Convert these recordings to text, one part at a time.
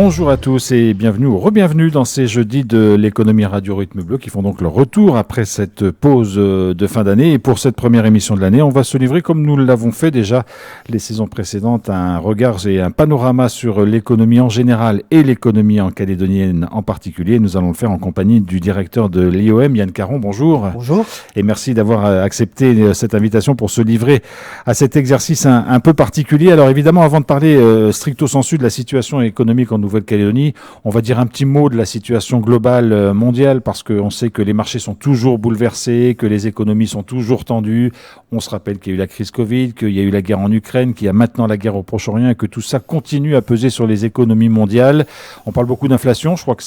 Bonjour à tous et bienvenue ou re-bienvenue dans ces jeudis de l'économie Radio Rythme Bleu qui font donc leur retour après cette pause de fin d'année. Et pour cette première émission de l'année, on va se livrer comme nous l'avons fait déjà les saisons précédentes, un regard et un panorama sur l'économie en général et l'économie en calédonienne en particulier. Nous allons le faire en compagnie du directeur de l'IOM, Yann Caron. Bonjour. Bonjour. Et merci d'avoir accepté cette invitation pour se livrer à cet exercice un peu particulier. Alors évidemment, avant de parler stricto sensu de la situation économique en Nouvelle-Calédonie, on va dire un petit mot de la situation globale mondiale parce qu'on sait que les marchés sont toujours bouleversés, que les économies sont toujours tendues. On se rappelle qu'il y a eu la crise Covid, qu'il y a eu la guerre en Ukraine, qu'il y a maintenant la guerre au Proche-Orient et que tout ça continue à peser sur les économies mondiales. On parle beaucoup d'inflation, je crois que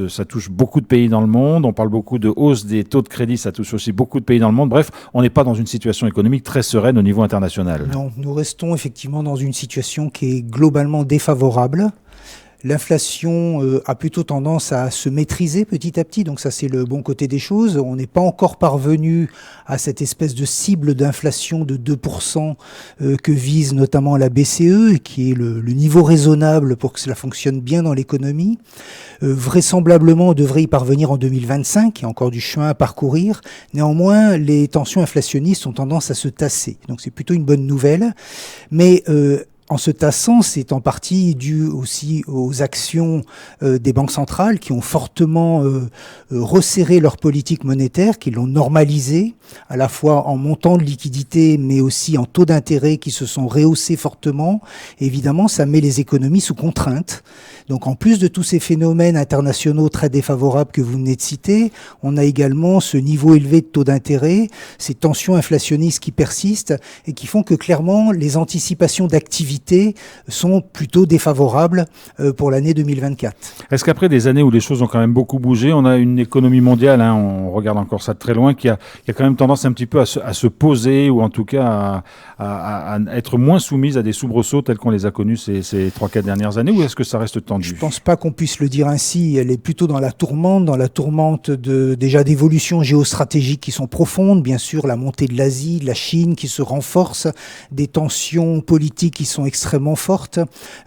ça touche beaucoup de pays dans le monde. On parle beaucoup de hausse des taux de crédit, ça touche aussi beaucoup de pays dans le monde. Bref, on n'est pas dans une situation économique très sereine au niveau international. Non, nous restons effectivement dans une situation qui est globalement défavorable. L'inflation a plutôt tendance à se maîtriser petit à petit, donc ça c'est le bon côté des choses. On n'est pas encore parvenu à cette espèce de cible d'inflation de 2% que vise notamment la BCE, et qui est le niveau raisonnable pour que cela fonctionne bien dans l'économie. Vraisemblablement, on devrait y parvenir en 2025, il y a encore du chemin à parcourir. Néanmoins, les tensions inflationnistes ont tendance à se tasser, donc c'est plutôt une bonne nouvelle. Mais en se tassant, c'est en partie dû aussi aux actions des banques centrales qui ont fortement resserré leur politique monétaire, qui l'ont normalisée, à la fois en montant de liquidité, mais aussi en taux d'intérêt qui se sont rehaussés fortement. Et évidemment, ça met les économies sous contrainte. Donc en plus de tous ces phénomènes internationaux très défavorables que vous venez de citer, on a également ce niveau élevé de taux d'intérêt, ces tensions inflationnistes qui persistent et qui font que clairement les anticipations d'activité sont plutôt défavorables pour l'année 2024. Est-ce qu'après des années où les choses ont quand même beaucoup bougé, on a une économie mondiale, on regarde encore ça de très loin, qui a quand même tendance un petit peu à se poser ou en tout cas à être moins soumise à des soubresauts tels qu'on les a connus ces 3-4 dernières années, ou est-ce que ça reste tendu ? Je ne pense pas qu'on puisse le dire ainsi. Elle est plutôt dans la tourmente déjà d'évolutions géostratégiques qui sont profondes. Bien sûr, la montée de l'Asie, de la Chine qui se renforce, des tensions politiques qui sont extrêmement fortes.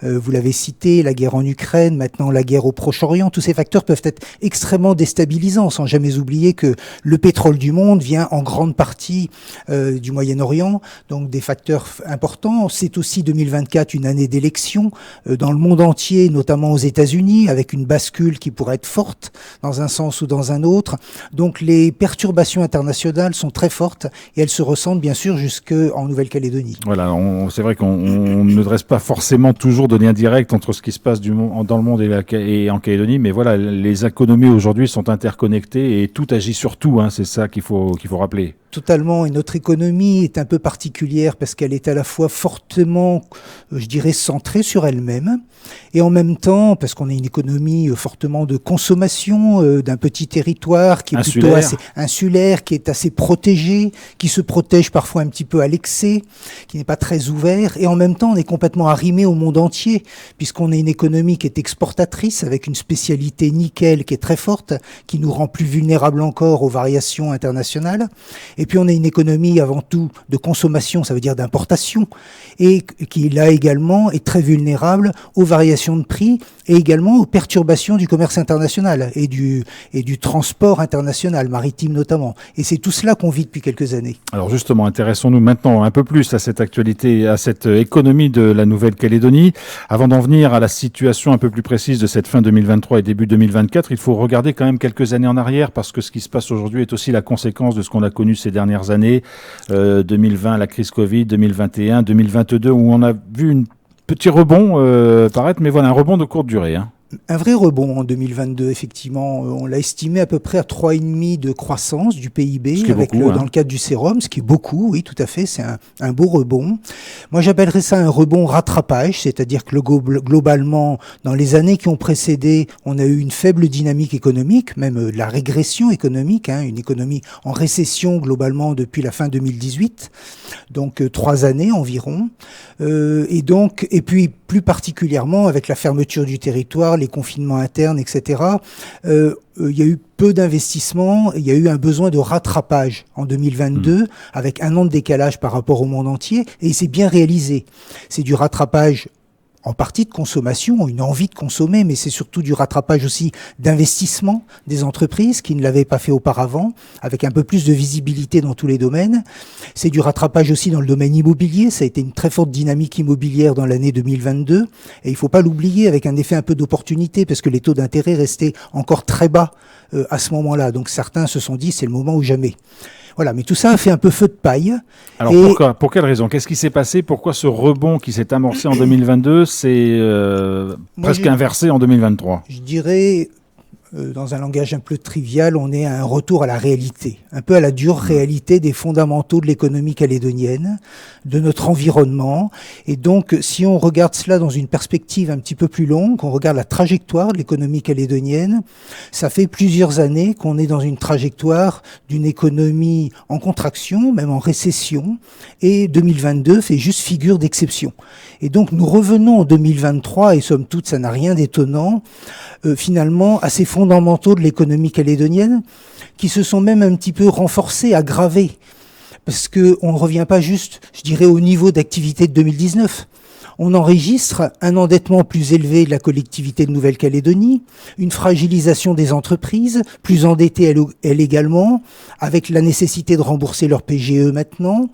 Vous l'avez cité, la guerre en Ukraine, maintenant la guerre au Proche-Orient. Tous ces facteurs peuvent être extrêmement déstabilisants, sans jamais oublier que le pétrole du monde vient en grande partie du Moyen-Orient, donc des facteurs importants. C'est aussi 2024 une année d'élection dans le monde entier, notamment aux États-Unis, avec une bascule qui pourrait être forte dans un sens ou dans un autre. Donc les perturbations internationales sont très fortes et elles se ressentent bien sûr jusqu'en Nouvelle-Calédonie. Voilà, c'est vrai qu'on ne dresse pas forcément toujours de lien direct entre ce qui se passe dans le monde et en Calédonie, mais voilà, les économies aujourd'hui sont interconnectées et tout agit sur tout, c'est ça qu'il faut rappeler. Totalement, et notre économie est un peu particulière parce qu'elle est à la fois fortement, je dirais, centrée sur elle-même, et en même temps, parce qu'on est une économie fortement de consommation d'un petit territoire qui est plutôt assez insulaire, qui est assez protégé, qui se protège parfois un petit peu à l'excès, qui n'est pas très ouvert, et en même temps, on est complètement arrimé au monde entier, puisqu'on est une économie qui est exportatrice, avec une spécialité nickel qui est très forte, qui nous rend plus vulnérables encore aux variations internationales. Et puis on est une économie avant tout de consommation, ça veut dire d'importation, et qui là également est très vulnérable aux variations de prix et également aux perturbations du commerce international et du transport international, maritime notamment. Et c'est tout cela qu'on vit depuis quelques années. Alors justement, intéressons-nous maintenant un peu plus à cette actualité, à cette économie de la Nouvelle-Calédonie. Avant d'en venir à la situation un peu plus précise de cette fin 2023 et début 2024, il faut regarder quand même quelques années en arrière parce que ce qui se passe aujourd'hui est aussi la conséquence de ce qu'on a connu ces dernières années. 2020, la crise Covid, 2021, 2022, où on a vu un petit rebond paraître, mais voilà, un rebond de courte durée. Un vrai rebond en 2022, effectivement. On l'a estimé à peu près à 3,5% de croissance du PIB dans le cadre du sérum, ce qui est beaucoup, oui, tout à fait. C'est un beau rebond. Moi, j'appellerais ça un rebond rattrapage, c'est-à-dire que globalement, dans les années qui ont précédé, on a eu une faible dynamique économique, même de la régression économique, une économie en récession globalement depuis la fin 2018, donc 3 années environ. Et puis plus particulièrement avec la fermeture du territoire, les confinements internes, etc. Il y a eu peu d'investissements, il y a eu un besoin de rattrapage en 2022, avec un an de décalage par rapport au monde entier, et c'est bien réalisé. C'est du rattrapage en partie de consommation, une envie de consommer, mais c'est surtout du rattrapage aussi d'investissement des entreprises qui ne l'avaient pas fait auparavant, avec un peu plus de visibilité dans tous les domaines. C'est du rattrapage aussi dans le domaine immobilier. Ça a été une très forte dynamique immobilière dans l'année 2022. Et il ne faut pas l'oublier, avec un effet un peu d'opportunité, parce que les taux d'intérêt restaient encore très bas à ce moment-là. Donc certains se sont dit, c'est le moment ou jamais. Voilà, mais tout ça a fait un peu feu de paille. Alors pour quelle raison? Qu'est-ce qui s'est passé? Pourquoi ce rebond qui s'est amorcé en 2022 s'est presque inversé en 2023? Je dirais, dans un langage un peu trivial, on est à un retour à la réalité, un peu à la dure réalité des fondamentaux de l'économie calédonienne, de notre environnement. Et donc, si on regarde cela dans une perspective un petit peu plus longue, on regarde la trajectoire de l'économie calédonienne, ça fait plusieurs années qu'on est dans une trajectoire d'une économie en contraction, même en récession, et 2022 fait juste figure d'exception. Et donc, nous revenons en 2023, et somme toute, ça n'a rien d'étonnant, finalement, à ces fondamentaux de l'économie calédonienne, qui se sont même un petit peu renforcés, aggravés. Parce qu'on ne revient pas juste, je dirais, au niveau d'activité de 2019. On enregistre un endettement plus élevé de la collectivité de Nouvelle-Calédonie, une fragilisation des entreprises, plus endettées elles également, avec la nécessité de rembourser leur PGE maintenant.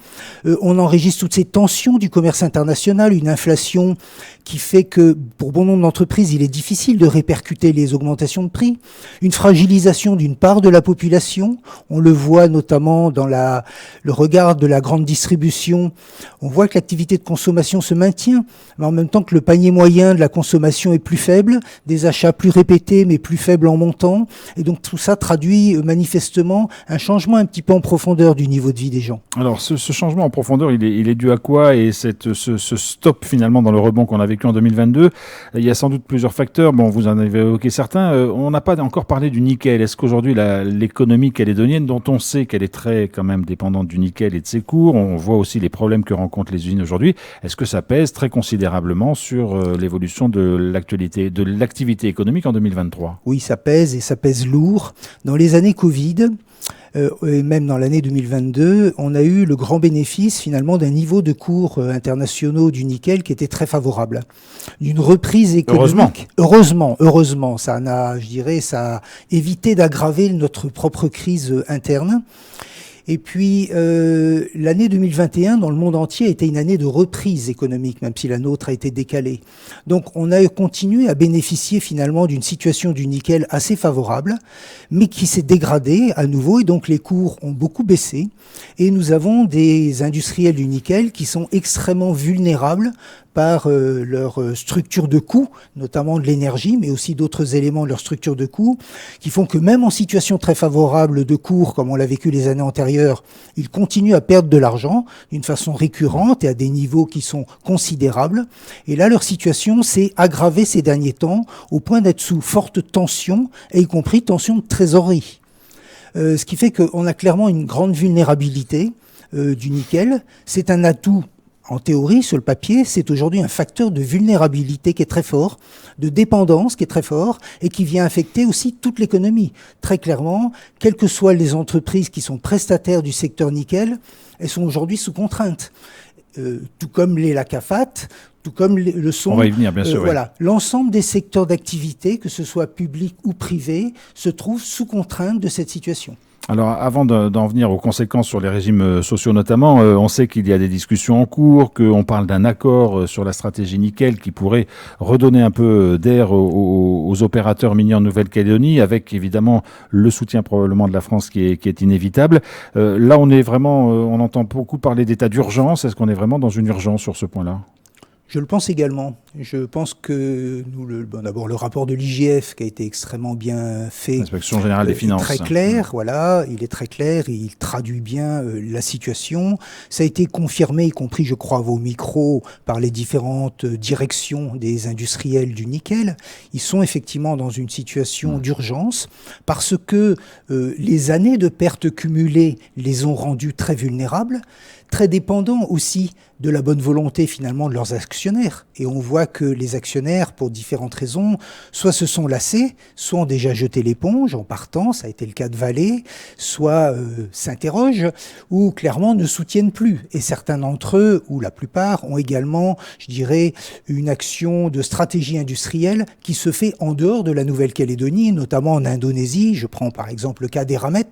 On enregistre toutes ces tensions du commerce international, une inflation qui fait que pour bon nombre d'entreprises, il est difficile de répercuter les augmentations de prix. Une fragilisation d'une part de la population, on le voit notamment dans le regard de la grande distribution. On voit que l'activité de consommation se maintient, mais en même temps que le panier moyen de la consommation est plus faible, des achats plus répétés mais plus faibles en montant, et donc tout ça traduit manifestement un changement un petit peu en profondeur du niveau de vie des gens. Alors ce changement en profondeur, il est dû à quoi? Et ce stop finalement dans le rebond qu'on a vécu en 2022, il y a sans doute plusieurs facteurs. Bon, vous en avez évoqué certains. On n'a pas encore parlé du nickel. Est-ce qu'aujourd'hui l'économie calédonienne, dont on sait qu'elle est très quand même dépendante du nickel et de ses cours, on voit aussi les problèmes que rencontrent les usines aujourd'hui, est-ce que ça pèse très considérablement sur l'évolution de l'activité économique en 2023? Oui, ça pèse et ça pèse lourd. Dans les années Covid, et même dans l'année 2022, on a eu le grand bénéfice finalement d'un niveau de cours internationaux du nickel qui était très favorable, d'une reprise économique. Heureusement, ça a évité d'aggraver notre propre crise interne. Et puis, l'année 2021, dans le monde entier, a été une année de reprise économique, même si la nôtre a été décalée. Donc, on a continué à bénéficier finalement d'une situation du nickel assez favorable, mais qui s'est dégradée à nouveau, et donc les cours ont beaucoup baissé. Et nous avons des industriels du nickel qui sont extrêmement vulnérables par leur structure de coût, notamment de l'énergie, mais aussi d'autres éléments de leur structure de coût, qui font que même en situation très favorable de cours, comme on l'a vécu les années antérieures, ils continuent à perdre de l'argent d'une façon récurrente et à des niveaux qui sont considérables. Et là, leur situation s'est aggravée ces derniers temps, au point d'être sous forte tension, et y compris tension de trésorerie. Ce qui fait qu'on a clairement une grande vulnérabilité du nickel. C'est un atout. En théorie, sur le papier, c'est aujourd'hui un facteur de vulnérabilité qui est très fort, de dépendance qui est très fort et qui vient affecter aussi toute l'économie. Très clairement, quelles que soient les entreprises qui sont prestataires du secteur nickel, elles sont aujourd'hui sous contrainte. Tout comme les LACAFAT, tout comme le sont. On va y venir, bien sûr. Voilà, l'ensemble des secteurs d'activité, que ce soit public ou privé, se trouvent sous contrainte de cette situation. Alors, avant d'en venir aux conséquences sur les régimes sociaux notamment, on sait qu'il y a des discussions en cours, qu'on parle d'un accord sur la stratégie nickel qui pourrait redonner un peu d'air aux opérateurs miniers en Nouvelle-Calédonie, avec évidemment le soutien probablement de la France qui est inévitable. Là, on est vraiment, on entend beaucoup parler d'état d'urgence. Est-ce qu'on est vraiment dans une urgence sur ce point-là ? Je le pense également. Je pense que d'abord le rapport de l'IGF qui a été extrêmement bien fait. L'Inspection générale des finances. Très clair, voilà. Il est très clair. Il traduit bien la situation. Ça a été confirmé, y compris, je crois, à vos micros, par les différentes directions des industriels du nickel. Ils sont effectivement dans une situation d'urgence parce que les années de pertes cumulées les ont rendus très vulnérables. très dépendants aussi de la bonne volonté finalement de leurs actionnaires. Et on voit que les actionnaires, pour différentes raisons, soit se sont lassés, soit ont déjà jeté l'éponge en partant, ça a été le cas de Vale, soit s'interrogent ou clairement ne soutiennent plus. Et certains d'entre eux, ou la plupart, ont également, je dirais, une action de stratégie industrielle qui se fait en dehors de la Nouvelle-Calédonie, notamment en Indonésie. Je prends par exemple le cas d'Eramet,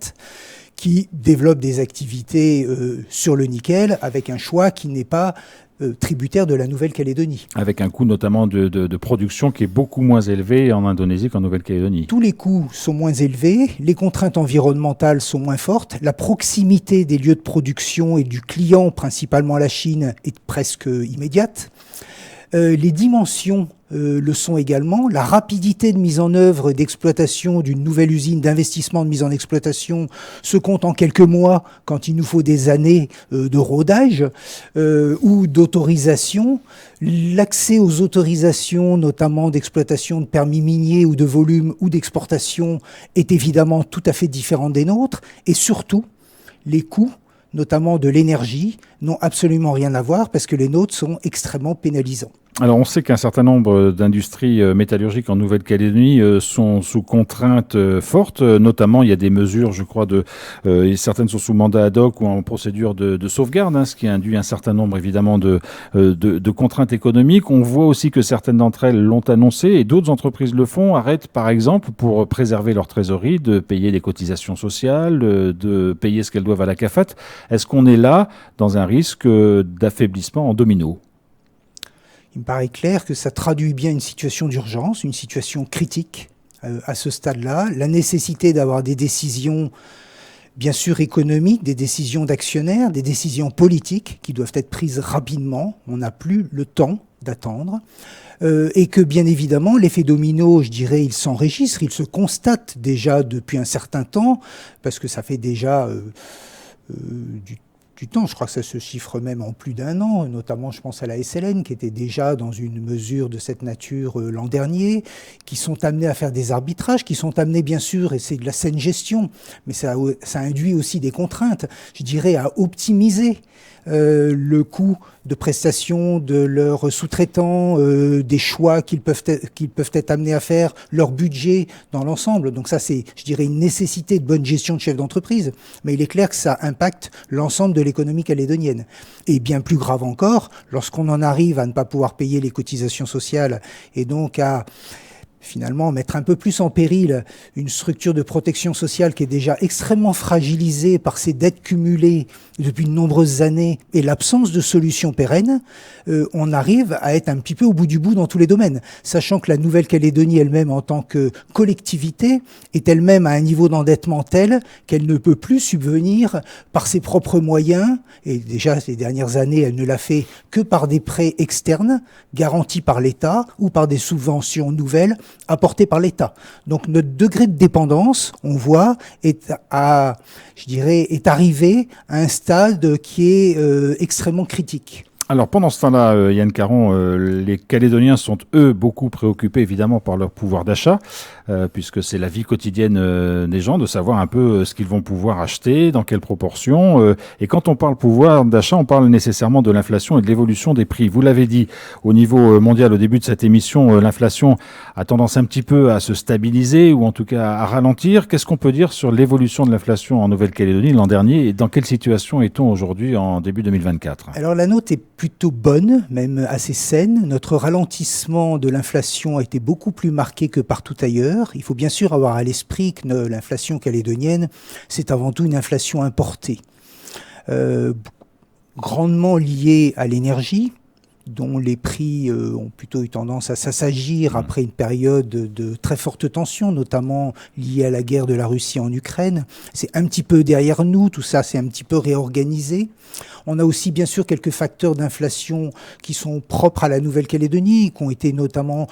qui développe des activités sur le nickel avec un choix qui n'est pas tributaire de la Nouvelle-Calédonie. Avec un coût notamment de production qui est beaucoup moins élevé en Indonésie qu'en Nouvelle-Calédonie. Tous les coûts sont moins élevés, les contraintes environnementales sont moins fortes, la proximité des lieux de production et du client, principalement la Chine, est presque immédiate. Les dimensions le sont également. La rapidité de mise en œuvre et d'exploitation d'une nouvelle usine, d'investissement de mise en exploitation, se compte en quelques mois quand il nous faut des années de rodage ou d'autorisation. L'accès aux autorisations, notamment d'exploitation de permis miniers ou de volume ou d'exportation, est évidemment tout à fait différent des nôtres. Et surtout, les coûts, notamment de l'énergie, n'ont absolument rien à voir parce que les nôtres sont extrêmement pénalisants. Alors on sait qu'un certain nombre d'industries métallurgiques en Nouvelle-Calédonie sont sous contraintes fortes, notamment il y a des mesures, je crois, certaines sont sous mandat ad hoc ou en procédure de sauvegarde, ce qui induit un certain nombre évidemment de contraintes économiques. On voit aussi que certaines d'entre elles l'ont annoncé et d'autres entreprises le font, arrêtent par exemple pour préserver leur trésorerie, de payer des cotisations sociales, de payer ce qu'elles doivent à la CAFAT. Est-ce qu'on est là dans un risque d'affaiblissement en domino ? Il me paraît clair que ça traduit bien une situation d'urgence, une situation critique à ce stade-là, la nécessité d'avoir des décisions bien sûr économiques, des décisions d'actionnaires, des décisions politiques qui doivent être prises rapidement. On n'a plus le temps d'attendre. Et que bien évidemment, l'effet domino, je dirais, il s'enregistre, il se constate déjà depuis un certain temps, parce que ça fait déjà du temps, je crois que ça se chiffre même en plus d'un an, notamment je pense à la SLN qui était déjà dans une mesure de cette nature l'an dernier, qui sont amenés à faire des arbitrages, qui sont amenés bien sûr, et c'est de la saine gestion, mais ça induit aussi des contraintes, je dirais, à optimiser le coût de prestation de leurs sous-traitants, des choix qu'ils peuvent être amenés à faire, leur budget dans l'ensemble. Donc ça, c'est, je dirais, une nécessité de bonne gestion de chef d'entreprise. Mais il est clair que ça impacte l'ensemble de l'économie calédonienne. Et bien plus grave encore, lorsqu'on en arrive à ne pas pouvoir payer les cotisations sociales et donc à finalement mettre un peu plus en péril une structure de protection sociale qui est déjà extrêmement fragilisée par ses dettes cumulées depuis de nombreuses années et l'absence de solutions pérennes, on arrive à être un petit peu au bout du bout dans tous les domaines, sachant que la Nouvelle-Calédonie elle-même en tant que collectivité est elle-même à un niveau d'endettement tel qu'elle ne peut plus subvenir par ses propres moyens, et déjà ces dernières années elle ne l'a fait que par des prêts externes garantis par l'État ou par des subventions nouvelles apportées par l'État. Donc notre degré de dépendance, on voit, est arrivé à un stade qui est extrêmement critique. Alors pendant ce temps-là, Yann Caron, les Calédoniens sont eux beaucoup préoccupés évidemment par leur pouvoir d'achat, puisque c'est la vie quotidienne des gens de savoir un peu ce qu'ils vont pouvoir acheter, dans quelle proportion. Et quand on parle pouvoir d'achat, on parle nécessairement de l'inflation et de l'évolution des prix. Vous l'avez dit, au niveau mondial au début de cette émission, l'inflation a tendance un petit peu à se stabiliser ou en tout cas à ralentir. Qu'est-ce qu'on peut dire sur l'évolution de l'inflation en Nouvelle-Calédonie l'an dernier et dans quelle situation est-on aujourd'hui en début 2024 ? Alors la nôtre est plutôt bonne, même assez saine. Notre ralentissement de l'inflation a été beaucoup plus marqué que partout ailleurs. Il faut bien sûr avoir à l'esprit que l'inflation calédonienne, c'est avant tout une inflation importée, grandement liée à l'énergie, dont les prix ont plutôt eu tendance à s'assagir après une période de très forte tension, notamment liée à la guerre de la Russie en Ukraine. C'est un petit peu derrière nous, tout ça s'est un petit peu réorganisé. On a aussi bien sûr quelques facteurs d'inflation qui sont propres à la Nouvelle-Calédonie, qui ont été notamment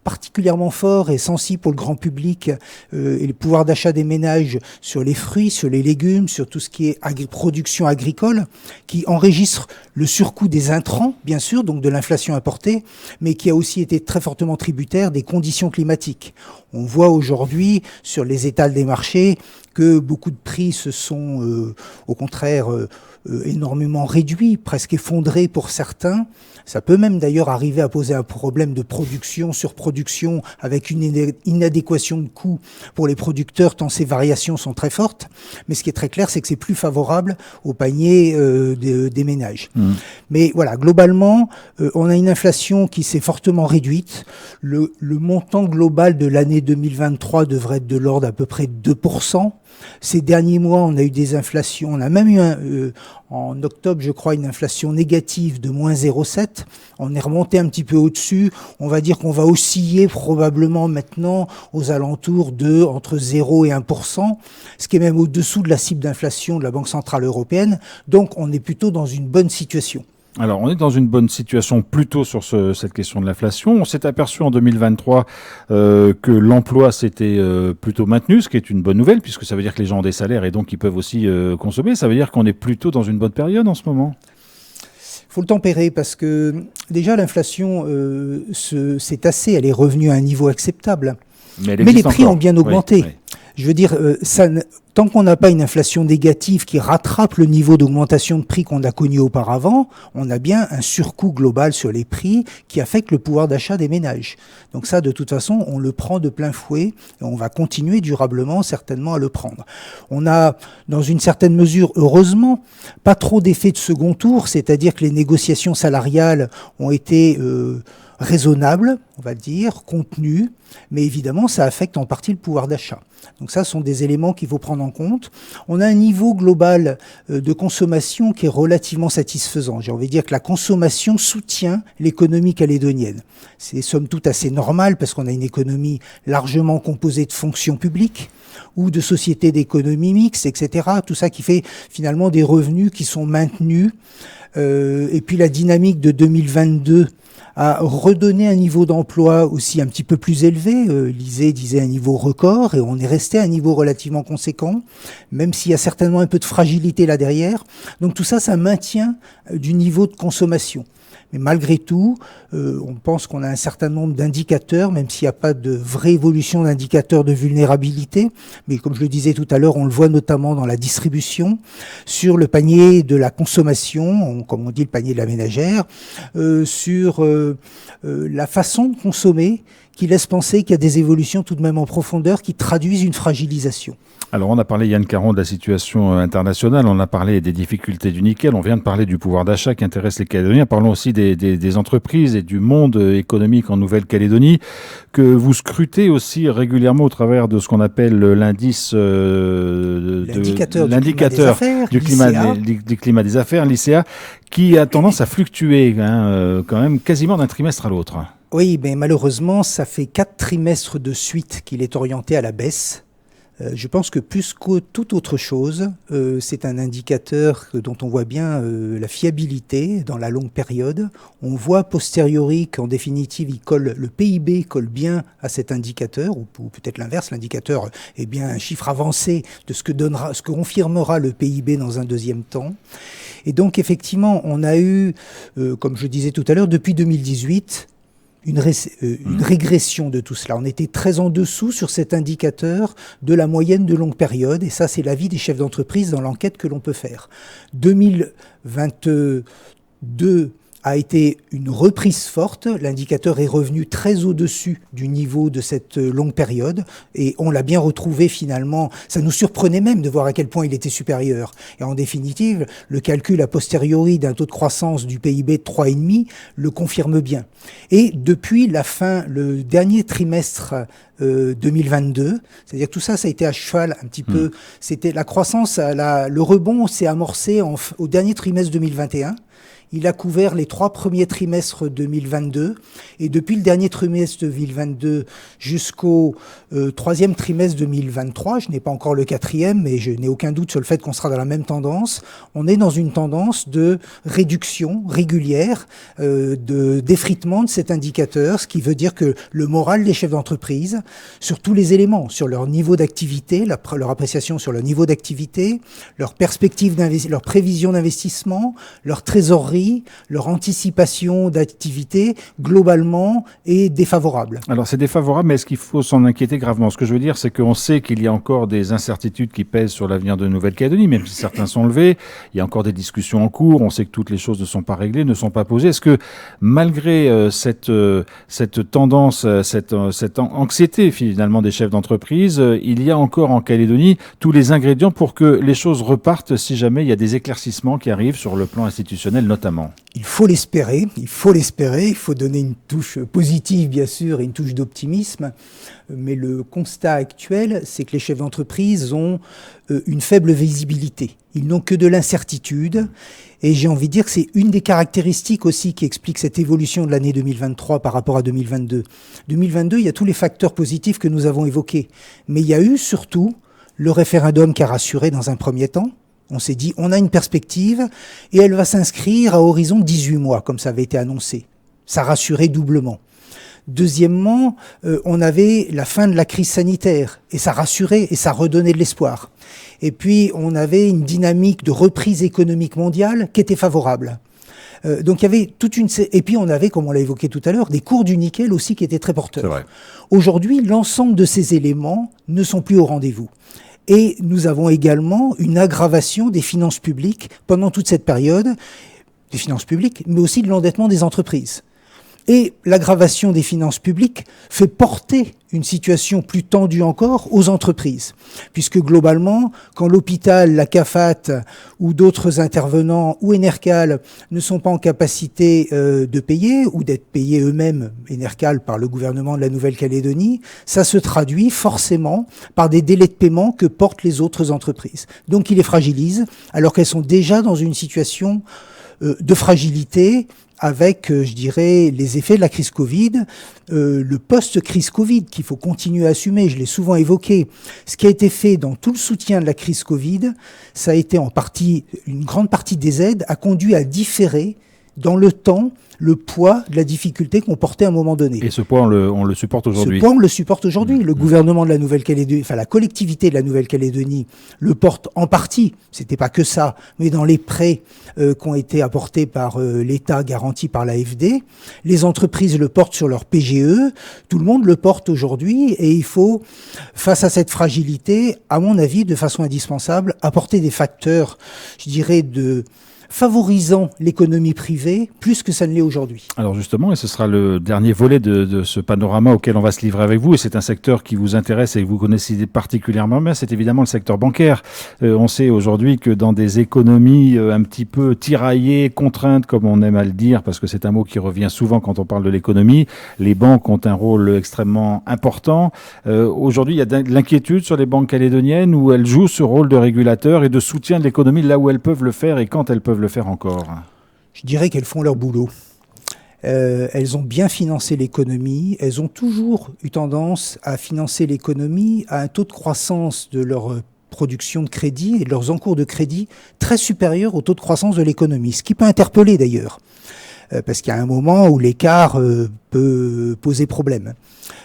particulièrement forts et sensibles pour le grand public et le pouvoir d'achat des ménages sur les fruits, sur les légumes, sur tout ce qui est production agricole, qui enregistre le surcoût des intrants, bien sûr, donc de l'inflation importée, mais qui a aussi été très fortement tributaire des conditions climatiques. On voit aujourd'hui sur les étals des marchés que beaucoup de prix se sont au contraire énormément réduit, presque effondré pour certains. Ça peut même d'ailleurs arriver à poser un problème de production, surproduction, avec une inadéquation de coûts pour les producteurs, tant ces variations sont très fortes. Mais ce qui est très clair, c'est que c'est plus favorable au panier des ménages. Mais voilà, globalement, on a une inflation qui s'est fortement réduite. Le montant global de l'année 2023 devrait être de l'ordre d'à peu près 2%. Ces derniers mois, on a eu des inflations. On a même eu en octobre, je crois, une inflation négative de moins 0,7. On est remonté un petit peu au-dessus. On va dire qu'on va osciller probablement maintenant aux alentours de entre 0 et 1%, ce qui est même au-dessous de la cible d'inflation de la Banque Centrale Européenne. Donc, on est plutôt dans une bonne situation. Alors, on est dans une bonne situation plutôt sur cette question de l'inflation. On s'est aperçu en 2023 que l'emploi s'était plutôt maintenu, ce qui est une bonne nouvelle, puisque ça veut dire que les gens ont des salaires et donc ils peuvent aussi consommer. Ça veut dire qu'on est plutôt dans une bonne période en ce moment. Il faut le tempérer parce que déjà l'inflation s'est tassée, elle est revenue à un niveau acceptable. Mais les prix ont bien augmenté. Oui. Je veux dire, tant qu'on n'a pas une inflation négative qui rattrape le niveau d'augmentation de prix qu'on a connu auparavant, on a bien un surcoût global sur les prix qui affecte le pouvoir d'achat des ménages. Donc ça, de toute façon, on le prend de plein fouet et on va continuer durablement, certainement, à le prendre. On a, dans une certaine mesure, heureusement, pas trop d'effet de second tour, c'est-à-dire que les négociations salariales ont été raisonnable, on va dire, contenu, mais évidemment, ça affecte en partie le pouvoir d'achat. Donc ça, ce sont des éléments qu'il faut prendre en compte. On a un niveau global de consommation qui est relativement satisfaisant. J'ai envie de dire que la consommation soutient l'économie calédonienne. C'est somme toute assez normal parce qu'on a une économie largement composée de fonctions publiques ou de sociétés d'économie mixte, etc. Tout ça qui fait finalement des revenus qui sont maintenus. Et puis la dynamique de 2022 a redonné un niveau d'emploi aussi un petit peu plus élevé. L'ISEE disait un niveau record et on est resté à un niveau relativement conséquent, même s'il y a certainement un peu de fragilité là derrière. Donc tout ça, ça maintient du niveau de consommation. Mais malgré tout, on pense qu'on a un certain nombre d'indicateurs, même s'il n'y a pas de vraie évolution d'indicateurs de vulnérabilité. Mais comme je le disais tout à l'heure, on le voit notamment dans la distribution, sur le panier de la consommation, comme on dit le panier de la ménagère, sur la façon de consommer, qui laisse penser qu'il y a des évolutions tout de même en profondeur qui traduisent une fragilisation. Alors on a parlé, Yann Caron, de la situation internationale, on a parlé des difficultés du nickel, on vient de parler du pouvoir d'achat qui intéresse les Calédoniens, parlons aussi des entreprises et du monde économique en Nouvelle-Calédonie, que vous scrutez aussi régulièrement au travers de ce qu'on appelle l'indice l'indicateur du climat des affaires, l'ICA, qui a tendance à fluctuer quand même quasiment d'un trimestre à l'autre. Oui, mais malheureusement, ça fait 4 trimestres de suite qu'il est orienté à la baisse. Je pense que plus que toute autre chose, c'est un indicateur dont on voit bien la fiabilité dans la longue période. On voit a posteriori qu'en définitive, le PIB colle bien à cet indicateur, ou peut-être l'inverse, l'indicateur est bien un chiffre avancé de ce que confirmera le PIB dans un deuxième temps. Et donc effectivement, on a eu, comme je disais tout à l'heure, depuis 2018, une régression de tout cela. On était très en dessous sur cet indicateur de la moyenne de longue période, et ça c'est l'avis des chefs d'entreprise dans l'enquête que l'on peut faire. 2022 a été une reprise forte, l'indicateur est revenu très au-dessus du niveau de cette longue période, et on l'a bien retrouvé finalement. Ça nous surprenait même de voir à quel point il était supérieur. Et en définitive, le calcul a posteriori d'un taux de croissance du PIB de 3,5 le confirme bien. Et depuis la fin, le dernier trimestre 2022, c'est-à-dire tout ça, ça a été à cheval un petit peu. C'était la croissance, le rebond s'est amorcé au dernier trimestre 2021. Il a couvert les 3 premiers trimestres 2022 et depuis le dernier trimestre 2022 jusqu'au 3e trimestre 2023, je n'ai pas encore le 4e, mais je n'ai aucun doute sur le fait qu'on sera dans la même tendance. On est dans une tendance de réduction régulière, d'effritement de cet indicateur, ce qui veut dire que le moral des chefs d'entreprise, sur tous les éléments, sur leur niveau d'activité, leur appréciation sur leur niveau d'activité, leur perspective leur prévision d'investissement, leur trésorerie, trésorerie, leur anticipation d'activité, globalement, est défavorable. Alors c'est défavorable, mais est-ce qu'il faut s'en inquiéter gravement? Ce que je veux dire, c'est qu'on sait qu'il y a encore des incertitudes qui pèsent sur l'avenir de Nouvelle-Calédonie, même si certains sont levés. Il y a encore des discussions en cours. On sait que toutes les choses ne sont pas réglées, ne sont pas posées. Est-ce que malgré cette tendance, cette anxiété finalement des chefs d'entreprise, il y a encore en Calédonie tous les ingrédients pour que les choses repartent si jamais il y a des éclaircissements qui arrivent sur le plan institutionnel notamment? Il faut l'espérer, il faut donner une touche positive bien sûr et une touche d'optimisme, mais le constat actuel, c'est que les chefs d'entreprise ont une faible visibilité. Ils n'ont que de l'incertitude et j'ai envie de dire que c'est une des caractéristiques aussi qui explique cette évolution de l'année 2023 par rapport à 2022. 2022, il y a tous les facteurs positifs que nous avons évoqués, mais il y a eu surtout le référendum qui a rassuré dans un premier temps. On s'est dit, on a une perspective et elle va s'inscrire à horizon 18 mois, comme ça avait été annoncé. Ça rassurait doublement. Deuxièmement, on avait la fin de la crise sanitaire et ça rassurait et ça redonnait de l'espoir. Et puis, on avait une dynamique de reprise économique mondiale qui était favorable. Donc, il y avait toute une... Et puis, on avait, comme on l'a évoqué tout à l'heure, des cours du nickel aussi qui étaient très porteurs. C'est vrai. Aujourd'hui, l'ensemble de ces éléments ne sont plus au rendez-vous. Et nous avons également une aggravation des finances publiques pendant toute cette période, des finances publiques, mais aussi de l'endettement des entreprises. Et l'aggravation des finances publiques fait porter une situation plus tendue encore aux entreprises. Puisque globalement, quand l'hôpital, la CAFAT ou d'autres intervenants ou Enercal ne sont pas en capacité de payer ou d'être payés eux-mêmes, Enercal par le gouvernement de la Nouvelle-Calédonie, ça se traduit forcément par des délais de paiement que portent les autres entreprises. Donc il les fragilise alors qu'elles sont déjà dans une situation de fragilité avec, je dirais, les effets de la crise Covid, le post-crise Covid qu'il faut continuer à assumer, je l'ai souvent évoqué. Ce qui a été fait dans tout le soutien de la crise Covid, ça a été en partie, une grande partie des aides a conduit à différer dans le temps le poids de la difficulté qu'on portait à un moment donné. Et ce poids, on le supporte aujourd'hui. Ce poids, on le supporte aujourd'hui. Le gouvernement de la Nouvelle-Calédonie, enfin la collectivité de la Nouvelle-Calédonie le porte en partie, c'était pas que ça, mais dans les prêts qui ont été apportés par l'État, garantis par l'AFD. Les entreprises le portent sur leur PGE, tout le monde le porte aujourd'hui et il faut, face à cette fragilité, à mon avis, de façon indispensable, apporter des facteurs, je dirais, favorisant l'économie privée plus que ça ne l'est aujourd'hui. Alors justement, et ce sera le dernier volet de ce panorama auquel on va se livrer avec vous, et c'est un secteur qui vous intéresse et que vous connaissez particulièrement bien, c'est évidemment le secteur bancaire. On sait aujourd'hui que dans des économies un petit peu tiraillées, contraintes, comme on aime à le dire, parce que c'est un mot qui revient souvent quand on parle de l'économie, les banques ont un rôle extrêmement important. Aujourd'hui, il y a de l'inquiétude sur les banques calédoniennes où elles jouent ce rôle de régulateur et de soutien de l'économie là où elles peuvent le faire et quand elles peuvent le faire encore. Je dirais qu'elles font leur boulot. Elles ont bien financé l'économie. Elles ont toujours eu tendance à financer l'économie à un taux de croissance de leur production de crédit et de leurs encours de crédit très supérieur au taux de croissance de l'économie. Ce qui peut interpeller d'ailleurs. Parce qu'il y a un moment où l'écart peut poser problème,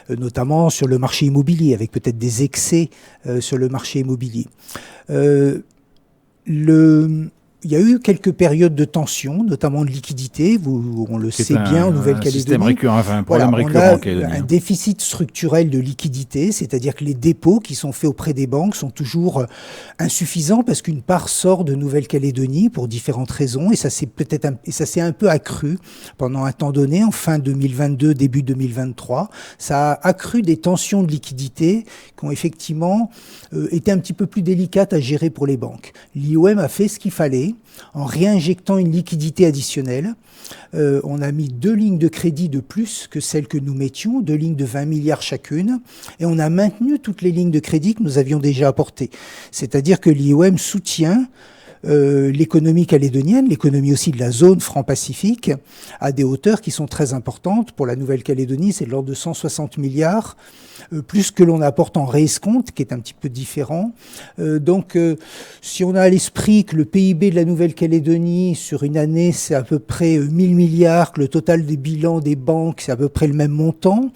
notamment sur le marché immobilier, avec peut-être des excès sur le marché immobilier. Il y a eu quelques périodes de tension, notamment de liquidité, on le sait bien en Nouvelle-Calédonie. Un système récurrent, enfin un problème récurrent en Calédonie. On a un déficit structurel de liquidité, c'est-à-dire que les dépôts qui sont faits auprès des banques sont toujours insuffisants parce qu'une part sort de Nouvelle-Calédonie pour différentes raisons et ça s'est un peu accru pendant un temps donné, en fin 2022, début 2023. Ça a accru des tensions de liquidité qui ont effectivement été un petit peu plus délicates à gérer pour les banques. L'IOM a fait ce qu'il fallait en réinjectant une liquidité additionnelle. On a mis 2 lignes de crédit de plus que celles que nous mettions, 2 lignes de 20 milliards chacune, et on a maintenu toutes les lignes de crédit que nous avions déjà apportées. C'est-à-dire que l'IOM soutient l'économie calédonienne, l'économie aussi de la zone franc-pacifique, à des hauteurs qui sont très importantes. Pour la Nouvelle-Calédonie, c'est de l'ordre de 160 milliards, plus que l'on apporte en réescompte, qui est un petit peu différent. Donc, si on a à l'esprit que le PIB de la Nouvelle-Calédonie, sur une année, c'est à peu près 1000 milliards, que le total des bilans des banques, c'est à peu près le même montant,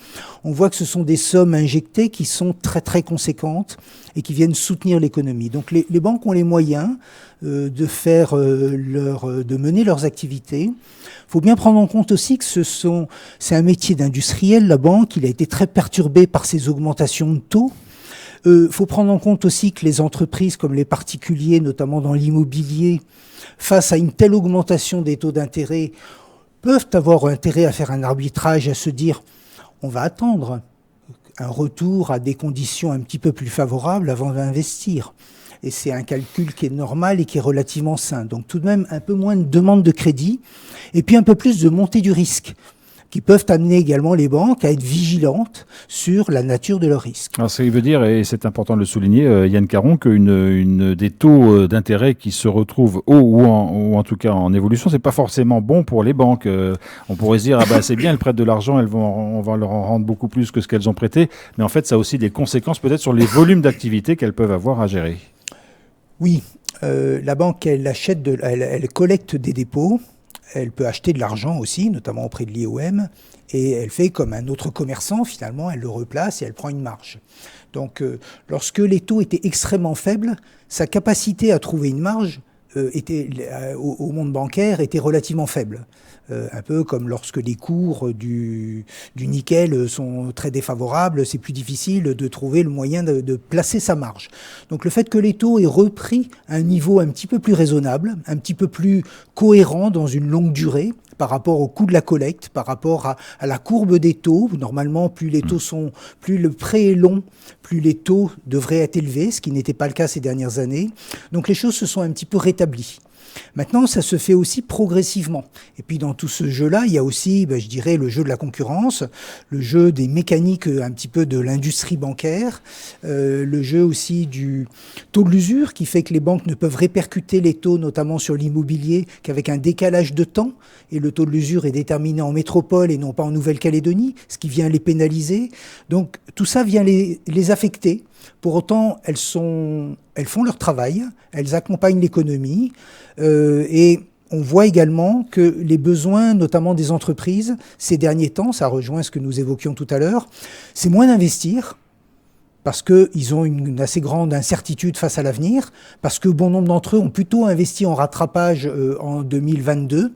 on voit que ce sont des sommes injectées qui sont très très conséquentes et qui viennent soutenir l'économie. Donc les banques ont les moyens de mener leurs activités. Il faut bien prendre en compte aussi que c'est un métier d'industriel, la banque. Il a été très perturbé par ces augmentations de taux. Faut prendre en compte aussi que les entreprises comme les particuliers, notamment dans l'immobilier, face à une telle augmentation des taux d'intérêt, peuvent avoir intérêt à faire un arbitrage, à se dire on va attendre un retour à des conditions un petit peu plus favorables avant d'investir. Et c'est un calcul qui est normal et qui est relativement sain. Donc tout de même un peu moins de demande de crédit et puis un peu plus de montée du risque, qui peuvent amener également les banques à être vigilantes sur la nature de leurs risques. Alors ça veut dire, et c'est important de le souligner, Yann Caron, qu'une des taux d'intérêt qui se retrouvent hauts ou en tout cas en évolution, c'est pas forcément bon pour les banques. On pourrait se dire, c'est bien, elles prêtent de l'argent, on va leur en rendre beaucoup plus que ce qu'elles ont prêté, mais en fait ça a aussi des conséquences peut-être sur les volumes d'activité qu'elles peuvent avoir à gérer. Oui, la banque, elle collecte des dépôts. Elle peut acheter de l'argent aussi, notamment auprès de l'IOM, et elle fait comme un autre commerçant, finalement, elle le replace et elle prend une marge. Donc, lorsque les taux étaient extrêmement faibles, sa capacité à trouver une marge au monde bancaire était relativement faible. Un peu comme lorsque les cours du nickel sont très défavorables, c'est plus difficile de trouver le moyen de placer sa marge. Donc le fait que les taux aient repris un niveau un petit peu plus raisonnable, un petit peu plus cohérent dans une longue durée, par rapport au coût de la collecte, par rapport à la courbe des taux. Normalement, plus le prêt est long, plus les taux devraient être élevés, ce qui n'était pas le cas ces dernières années. Donc les choses se sont un petit peu rétablies. Maintenant, ça se fait aussi progressivement. Et puis dans tout ce jeu-là, il y a aussi, je dirais, le jeu de la concurrence, le jeu des mécaniques un petit peu de l'industrie bancaire, le jeu aussi du taux de l'usure qui fait que les banques ne peuvent répercuter les taux, notamment sur l'immobilier, qu'avec un décalage de temps. Et le taux de l'usure est déterminé en métropole et non pas en Nouvelle-Calédonie, ce qui vient les pénaliser. Donc tout ça vient les affecter. Pour autant, elles font leur travail, elles accompagnent l'économie et on voit également que les besoins, notamment des entreprises, ces derniers temps, ça rejoint ce que nous évoquions tout à l'heure, c'est moins d'investir parce qu'ils ont une assez grande incertitude face à l'avenir, parce que bon nombre d'entre eux ont plutôt investi en rattrapage en 2022,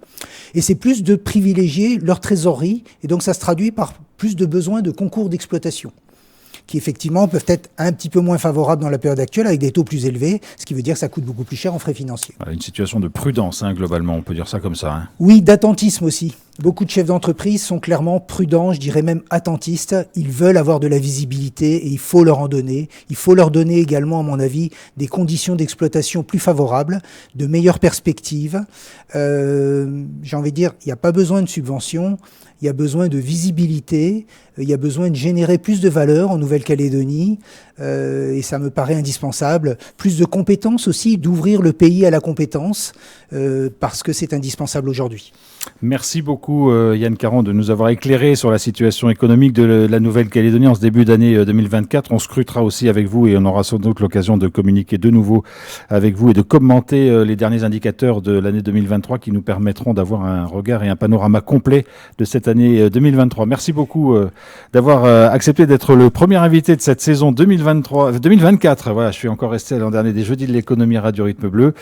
et c'est plus de privilégier leur trésorerie, et donc ça se traduit par plus de besoins de concours d'exploitation, qui effectivement peuvent être un petit peu moins favorables dans la période actuelle avec des taux plus élevés, ce qui veut dire que ça coûte beaucoup plus cher en frais financiers. Une situation de prudence, globalement, on peut dire ça comme ça. Oui, d'attentisme aussi. Beaucoup de chefs d'entreprise sont clairement prudents, je dirais même attentistes. Ils veulent avoir de la visibilité et il faut leur en donner. Il faut leur donner également, à mon avis, des conditions d'exploitation plus favorables, de meilleures perspectives. J'ai envie de dire, il n'y a pas besoin de subventions, il y a besoin de visibilité, il y a besoin de générer plus de valeur en Nouvelle-Calédonie et ça me paraît indispensable. Plus de compétences aussi, d'ouvrir le pays à la compétence parce que c'est indispensable aujourd'hui. Merci beaucoup Yann Caron de nous avoir éclairé sur la situation économique de la Nouvelle-Calédonie en ce début d'année 2024. On scrutera aussi avec vous et on aura sans doute l'occasion de communiquer de nouveau avec vous et de commenter les derniers indicateurs de l'année 2023 qui nous permettront d'avoir un regard et un panorama complet de cette année 2023. Merci beaucoup d'avoir accepté d'être le premier invité de cette saison 2024. Voilà, je suis encore resté l'an dernier des Jeudis de l'économie Radio Rythme Bleu.